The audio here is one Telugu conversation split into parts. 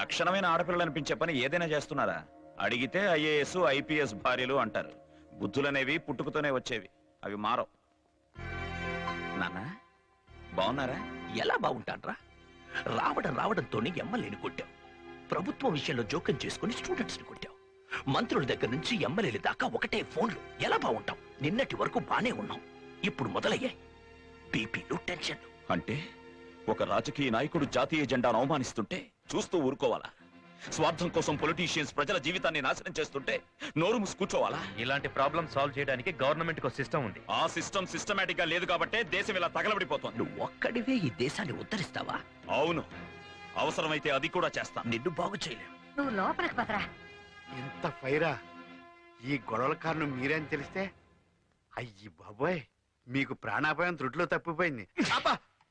లక్షణమైన ఆడపిల్లలు అనిపించే పని ఏదైనా చేస్తున్నారా? అడిగితే ఐఏఎస్ ఐపీఎస్ భార్యలు అంటారు. బుద్ధులనేవి పుట్టుకతోనే వచ్చేవి, అవి మారవు. నాన్న బాగున్నారా? ఎలా బాగుంటాన్రా? రావడంతోనే ఎమ్మెల్యేని కొట్టావు, ప్రభుత్వం విషయంలో జోక్యం చేసుకుని స్టూడెంట్స్ ని కొట్టావు, మంత్రుల దగ్గర నుంచి ఎమ్మెల్యేల దాకా ఒకటే ఫోన్లు. ఎలా బాగుంటావు? నిన్నటి వరకు బానే ఉన్నావు, ఇప్పుడు మొదలయ్యాయి బీపీలు, టెన్షన్లు. అంటే ఒక రాజకీయ నాయకుడు జాతీయ జెండాను అవమానిస్తుంటే చూస్తూ ఊరుకోవాలా? స్వార్థం కోసం పొలిటీషియన్స్ ప్రజల జీవితాన్ని నాశనం చేస్తుంటే నోరు మూసి కూర్చోవాలా? ఇలాంటి ప్రాబ్లం సాల్వ్ చేయడానికి గవర్నమెంట్ కు సిస్టమ్ ఉంది. ఆ సిస్టమ్ సిస్టమేటిక్ గా లేదు కాబట్టి దేశం ఇలా తగలబడిపోతుంది. నువ్వు ఒక్కడివే ఈ దేశాన్ని ఉద్ధరిస్తావా? అవును, అవసరమైతే అది కూడా చేస్తాను. నిన్ను బాగు చేయలేవు. నువ్వు లోపలికి పదరా. ఇంత ఫైరా? ఈ గొడవల కారణం మీరే అని తెలిస్తే అయ్యి బాబోయ్, మీకు ప్రాణాపాయం త్రుట్లో తప్పిపోయింది.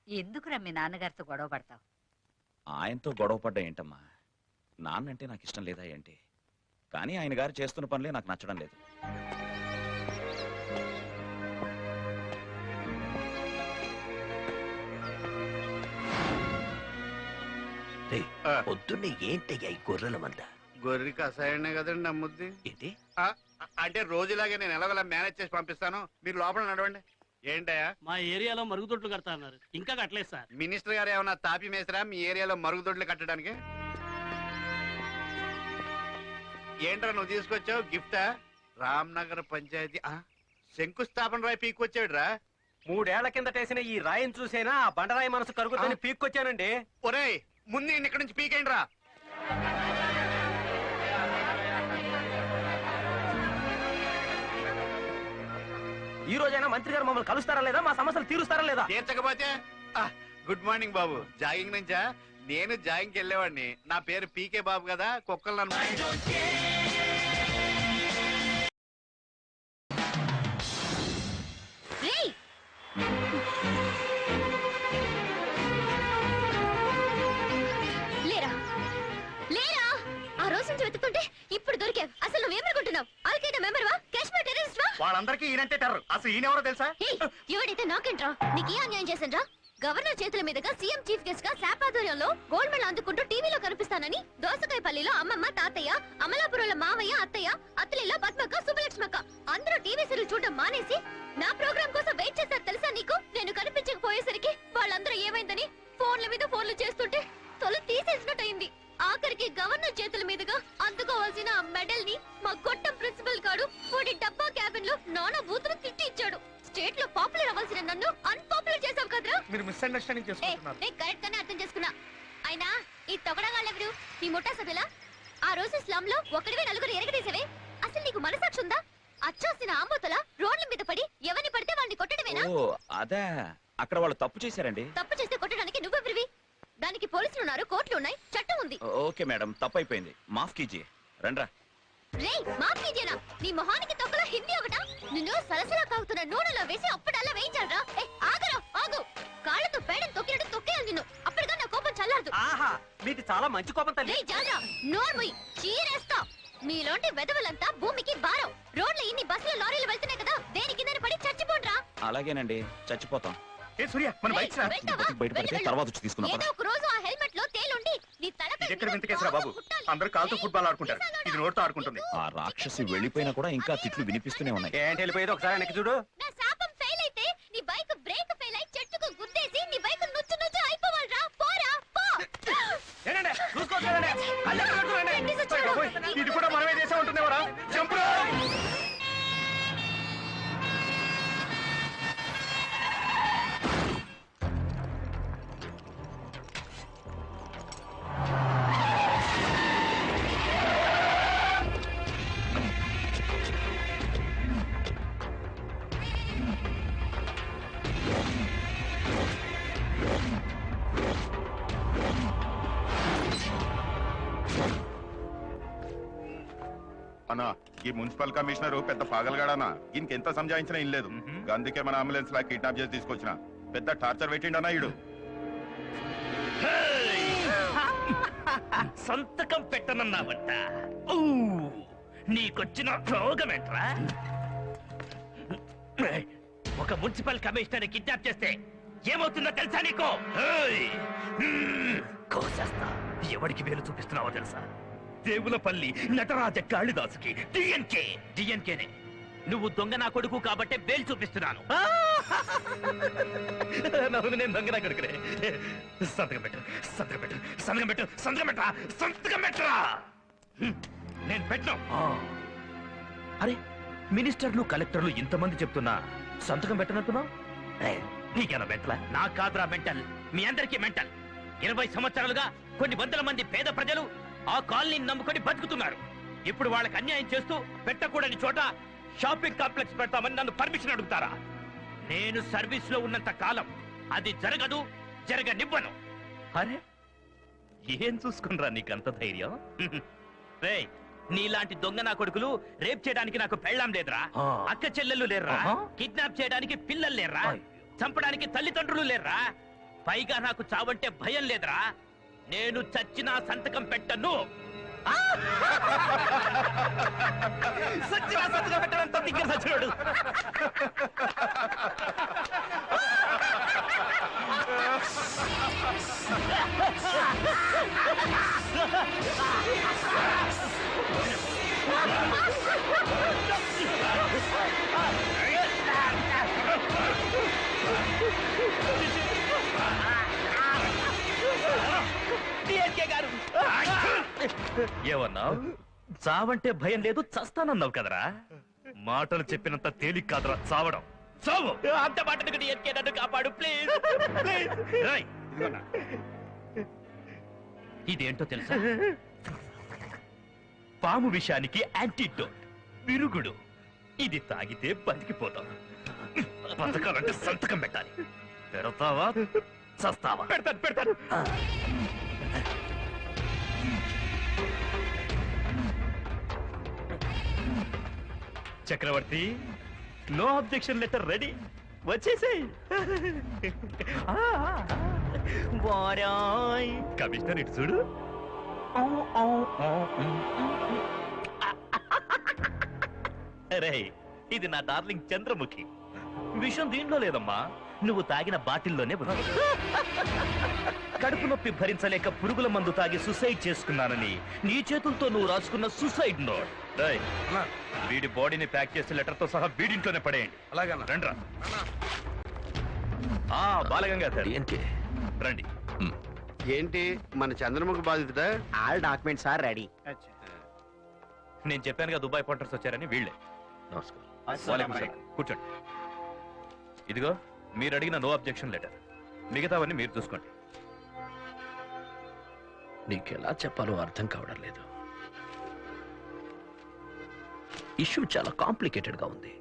ఎందుకురా మీ నాన్నగారితో గొడవ పడతావు? ఆయనతో గొడవ పడ్డా ఏంటమ్మా? నాన్నంటే నాకు ఇష్టం లేదా ఏంటి? కానీ ఆయన గారు చేస్తున్న పనులే నాకు నచ్చడం లేదు. పొద్దున్నే ఏంటయ్యా ఈ గొర్రెల మంద? గొర్రె కషాయనే కదండి నమ్ముద్ది. ఏంటి అంటే రోజులాగే నేను ఎలాగోలా మేనేజ్ చేసి పంపిస్తాను, మీరు లోపల నడవండి. ఏంటయ్యా? మా ఏరియాలో మరుగుదొడ్లు కడతా అన్నారు, ఇంకా కట్టలేదు సార్. మినిస్టర్ గారు ఏమన్నా తాపి మేసరా మీ ఏరియాలో మరుగుదొడ్లు కట్టడానికి? ఏంట్రా నువ్వు తీసుకొచ్చావు గిఫ్టా? రామ్నగర్ పంచాయతీ శంకుస్థాపన రాయి పీక్కొచ్చాడు రా. 3 ఏళ్ల కిందటేసిన ఈ రాయిని చూసేనా ఆ బండరాయి మనసు కరుగుతుంది పీక్కొచ్చానండి. ఒరేయ్ ముందు ఇక్కడి నుంచి పీకేయండి రా. ఈ రోజైనా మంత్రి గారు మమ్మల్ని కలుస్తారా లేదా, మా సమస్యలు తీరుస్తారా లేదా? తీర్చకపోతే గుడ్ మార్నింగ్ బాబు. జాగింగ్ నుంచా? నేను జాగింగ్కి వెళ్ళేవాడిని. నా పేరు పీకే బాబు కదా, కుక్కలు నన్ను లేరా లేరా ఆ రోజు నుంచి వెతుకుంటే ఇప్పుడు దొరికావు. అసలు నువ్వేమనుకుంటున్నావు? ఆల్కైదా మెంబర్ వా, కాశ్మీర్ టెర్రరిస్ట్ వా? వాళ్ళందరికీ ఈయనంటే టెర్రర్. అసలు ఈయనెవరో తెలుసా? ఎవడైతే నాకేంట్రా? నీకే అన్యాయం చేశాన్రా? గవర్నర్ చేతుల మీదుగా సీఎం చీఫ్ గెస్ట్ గా శాప్ ఆధ్వర్యంలో గోల్డ్ మెడల్ అందుకుంటూ టీవీలో కనిపిస్తానని దోసకాయపల్లిలో అమ్మమ్మ, తాతయ్య, అమలాపురంలో మావయ్య, అత్తయ్య, అత్తలిలో పద్మక్క, సుబ్బలక్ష్మక్క అందరూ టీవీ సీరియల్ చూడడం మానేసి నా ప్రోగ్రామ్ కోసం వెయిట్ చేశారు తెలుసా నీకు? నేను కనిపించకపోయేసరికి వాళ్ళందరూ ఏమైందని ఫోన్ల మీద ఫోన్లు చేస్తుంటే తొలి తీసేసినట్టయింది. ఆఖరికి గవర్నర్ చేతుల మీదుగా అందుకోవాల్సిన ఆ మెడల్ ని మా గొట్టం ప్రిన్సిపల్ గారు వాడి డబ్బా క్యాబిన్ లో నానా బూతులు తిట్టి ఇచ్చాడు. స్టేట్ లో పాపులర్ అవ్వాల్సిన నన్ను అన్పాపులర్ చేసావు కదరా. మీరు మిస్అండర్స్టాండింగ్ చేసుకుంటున్నారు. కరెక్ట్ గానే అర్థం చేసుకున్నా. అయినా ఈ తొగడగాళ్ళెవరు? నీ ముఠా సభ్యులా? ఆ రోజు స్లమ్ లో ఒకడివే నలుగురు ఎరగదీసేవే. అసలు నీకు మనసాక్షి ఉందా? అచ్చాసిన ఆంబోతల రోడ్ల మీద పడి ఎవరిని పడితే వాళ్ళని కొట్టడమేనా? ఓ అదే, అక్కడ వాళ్ళు తప్పు చేశారండి. తప్పు చేస్తే కొట్టడానికి నువ్వెవరివి? దానికి పోలీసులు ఉన్నారు, కోర్టులు ఉన్నాయి, చట్టం ఉంది. ఓకే మేడం, తప్పైపోయింది, మాఫ్ కీజియే. రండ్రా. రేయ్ మాఫ్ కీజియేనా? నీ మొహానికి తొక్కలో హిందీ ఒకటా? నిన్ను సలసలా కాగుతున్న నూనెలో వేసి అప్పుడల్లా వేయించాలరా? ఆగరా ఆగు. కాళ్ళతో పేడని తొక్కినట్టు తొక్కేయాలి నిన్ను, అప్పటిగా నా కోపం చల్లారదు. ఆహా, మీకు చాలా మంచి కోపం తల్లి. రేయ్ జాగ్రత్త, నోర్ముయ్, చీరేస్తా. మీలోంటి వెదవలంతా భూమికి భారం. రోడ్ల ఇన్ని బస్సులు, లారీలు వెళ్తున్నాయి కదా, దేని కిందని పడి చచ్చిపోండ్రా. అలాగేనండి, చచ్చిపోతాం. ఏ సూర్య, మన బైక్స్ రా. బయటపడితే తర్వాత వచ్చి తీసుకుందాం. ఏదో ఒక రోజు ఆ హెల్మెట్ లో తేలుండి నీ తలపై ఎక్కడ వింతకేసరా బాబు? అందరూ కాల్తో ఫుట్బాల్ ఆడుకుంటారు, ఇది నోట్తో ఆడుకుంటుంది. ఆ రాక్షసి వెళ్ళిపోయినా కూడా ఇంకా తిట్లు వినిపిస్తూనే ఉన్నాయి. ఏంటి వెళ్ళిపోయేది? ఒకసారి వెనక్కి చూడు. నా శాపం ఫెయిల్ అయితే నీ బైక్ బ్రేక్ ఫెయిల్ అయి చెట్టుకు గుద్దేసి నీ బైక్ నుచ్చు నుచ్చు అయిపోవాలిరా. పోరా పో. ఏంటంటే చూసుకోవట్లేదండి, ఇది కూడా మనమే చేసే ఉంటుందేవరా. చంపురా. అన్నా ఈ మున్సిపల్ కమిషనర్ పెద్ద పాగలగాడనా, ఇంకెంత సంజాయించినా ఇన్ లేదు. అందుకే మన అంబులెన్స్ లా కిడ్నాప్ చేసి తీసుకొచ్చిన. పెద్ద టార్చర్ పెట్టిండనా ఈడు. సంతకం పెట్టనన్నావంట. నీకొచ్చిన రోగమేంట్రా? ఒక మున్సిపల్ కమిషనర్ కిడ్నాప్ చేస్తే ఏమవుతుందో తెలుసా నీకు? కోసేస్తా. ఎవడికి వేలు చూపిస్తున్నావో తెలుసా? దేవులపల్లి నటరాజ కాళిదాసుకి డిఎన్కేనే. నువ్వు దొంగ నా కొడుకు కాబట్టే వేలు చూపిస్తున్నాను. నవ్వు నేను దొంగ నా కొడుకునే. సంతకం పెట్టు, సంతకం పెట్టు, సంతకం పెట్టు, సంతకం పెట్టరా, సంతకం పెట్టరా. నేను పెట్టను. అరే, మినిస్టర్లు కలెక్టర్లు ఇంతమంది చెప్తున్నా సంతకం పెట్టనంటున్నావు? నీకేనా మెంటలా? నా కాదురా మెంటల్, మీ అందరికీ మెంటల్. 20 సంవత్సరాలుగా కొన్ని వందల మంది పేద ప్రజలు ఆ కాలనీని నమ్ముకొని బతుకుతున్నారు. ఇప్పుడు వాళ్ళకి అన్యాయం చేస్తూ పెట్టకూడని చోట షాపింగ్ కాంప్లెక్స్ పెడతామని నన్ను పర్మిషన్ అడుగుతారా? నేను సర్వీస్ లో ఉన్నంత కాలం అది జరగదు, జరగనివ్వను. అరే, ఏం చూసుకునరా నీకంత ధైర్యం? రే, నీలాంటి దొంగ నా కొడుకులు రేప్ చేయడానికి నాకు పెళ్ళాం లేదురా, అక్క చెల్లెళ్ళు లేర్రా, కిడ్నాప్ చేయడానికి పిల్లలు లేర్రా, చంపడానికి తల్లిదండ్రులు లేర్రా. పైగా నాకు చావంటే భయం లేదురా. నేను చచ్చినా సంతకం పెట్టను. సచ్చినా సంతకం పెట్టడంతో దగ్గర సచ్చినాడు. ఏమన్నావు? చావంటే భయం లేదు, చస్తానన్నావు కదరా. మాటలు చెప్పినంత తేలిక కాదురా చావడం. చావు. అంత మాటలు డిఎన్కే నన్ను కాపాడు ప్లీజ్. ఇదేంటో తెలుసా? పాము విషానికి యాంటీడోట్, విరుగుడు. ఇది తాగితే బతికిపోతాం. బతకాలంటే సంతకం పెట్టాలి. పెడతావా చస్తావా? పెడతాను పెడతాను. చక్రవర్తి, నో అబ్జెక్షన్ లెటర్ రెడీ. వచ్చేసేయ్. కమిషనర్ ఇటు చూడు. అరే, ఇది నా డార్లింగ్ చంద్రముఖి. విషయం దీంట్లో లేదమ్మా, నువ్వు తాగిన బాటిల్లోనే ఉంది. కడుపు నొప్పి భరించలేక పురుగుల మందు తాగి సుసైడ్ చేసుకున్నానని నీ చేతులతో నువ్వు రాసుకున్న సుసైడ్ నోట్. వీడి బాడీని ప్యాక్ చేసి లెటర్ తో సహా వీడింట్లోనే పడేయండి. అలాగన్నా రండి. బాలగంగాధర్ రండి. ఏంటి మన చంద్రముఖి బాధితుడా? All documents are ready. నేను చెప్పానుగా దుబాయ్ పంటర్స్ వచ్చారని. వీళ్ళే. నమస్కారం. కూర్చోండి. ఇదిగో మీరు అడిగిన నో అబ్జెక్షన్ లెటర్. మిగతావన్నీ మీరు చూసుకోండి. నీకెలా చెప్పాలో అర్థం కావడం లేదు. ఇష్యూ చాలా కాంప్లికేటెడ్ గా ఉంది.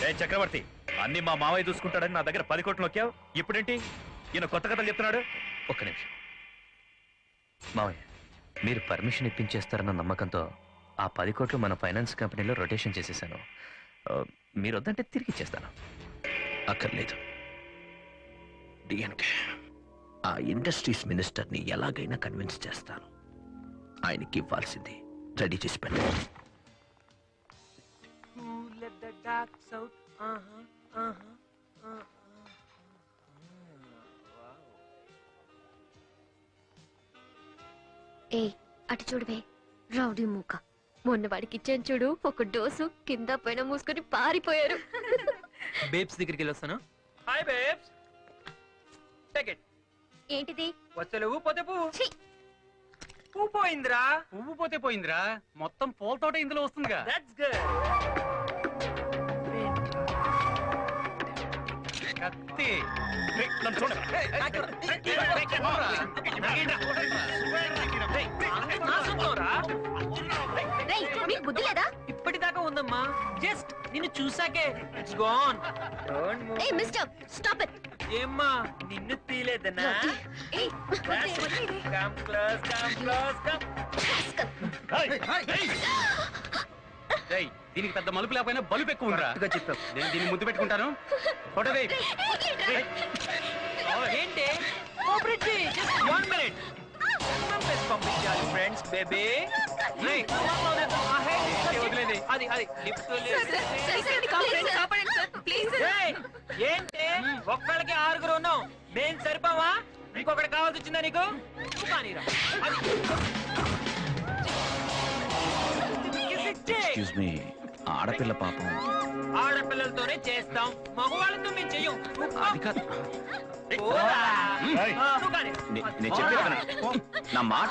ఏ చక్రవర్తి, అన్ని మా మావయ్య చూసుకుంటాడని నా దగ్గర 10 కోట్లు నొక్కావు. ఇప్పుడేంటి ఈయన కొత్త కథలు చెప్తున్నాడు? ఒక్క నిమిషం మావయ్య, మీరు పర్మిషన్ ఇప్పించేస్తారన్న నమ్మకంతో ఆ 10 కోట్లు మన ఫైనాన్స్ కంపెనీలో రొటేషన్ చేసేసాను. మీరు వద్దంటే తిరిగి ఇచ్చేస్తాను. అక్కర్లేదు. డిఎన్కే ఆ ఇండస్ట్రీస్ మినిస్టర్ ని ఎలాగైనా కన్విన్స్ చేస్తాను. ఆయనకి ఇవ్వాల్సింది రెడీ చేసి పెట్టండి. ఏ అటు చూడవే, రౌడీ మూక. మొన్న వాడికి ఇచ్చాను చూడు ఒక డోసు, కింద పైన మూసుకొని పారిపోయారు. బేబ్స్ దగ్గరికి వెళ్ళొస్తాను. Hi babes. Take it. ఏంటిది? వచ్చలేవు పోతే పువ్వు. పువ్వు పోయిందిరా. పువ్వు పోతే పోయిందిరా, మొత్తం పూలతోట ఇందులో వస్తుందిగా. That's good. కత్తి. మీకు బుద్ధి లేదా? ఇప్పటిదాకా ఉందమ్మా, జస్ట్ నిన్ను చూసాకే it's gone. Hey mister, stop it. ఏమ్మా నిన్ను తీలేదనా? ఏయ్, come close, come close, come. దీనికి పెద్ద మలుపు లేకపోయినా బలుపు ఎక్కువ ఉందిరా. చెప్పావు. నేను దీన్ని ముద్దు పెట్టుకుంటాను. ఫోటో వేయ్. ఏంటి జస్ట్ 1 మినిట్ పంపించాలి ఫ్రెండ్స్ బేబీ. వదిలేది. అది లిఫ్ట్ ఏంటి ఒక్కళ్ళకి 6 ఉన్నాం, మేము సరిపోవా? ఇంకొకటి కావాల్సి వచ్చిందా నీకు నువ్వు కానీరా. ఎక్స్క్యూజ్ మీ, ఆడపిల్ల పాపం. ఆడపిల్లలతోనే చేస్తాం, మగవాళ్ళతో మేము చెయ్యం. అది కాదు. పోరా. ఏయ్. నువ్వు కానీరా. నేను చెప్పేది వినండి. నా మాట